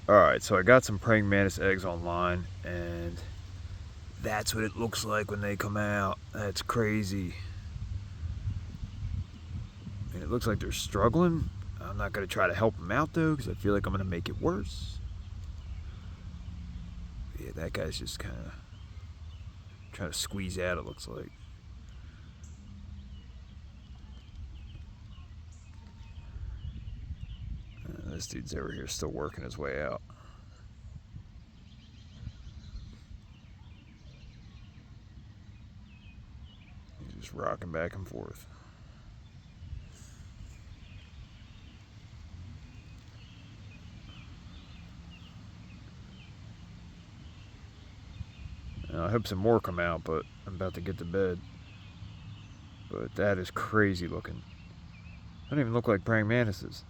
Alright, so I got some praying mantis eggs online, and that's what it looks like when they come out. That's crazy. And it looks like they're struggling. I'm not going to try to help them out though, because I feel like I'm going to make it worse. Yeah, that guy's just kind of trying to squeeze out, it looks like. This dude's over here still working his way out. He's just rocking back and forth. Now, I hope some more come out, but I'm about to get to bed. But that is crazy looking. They don't even look like praying mantises.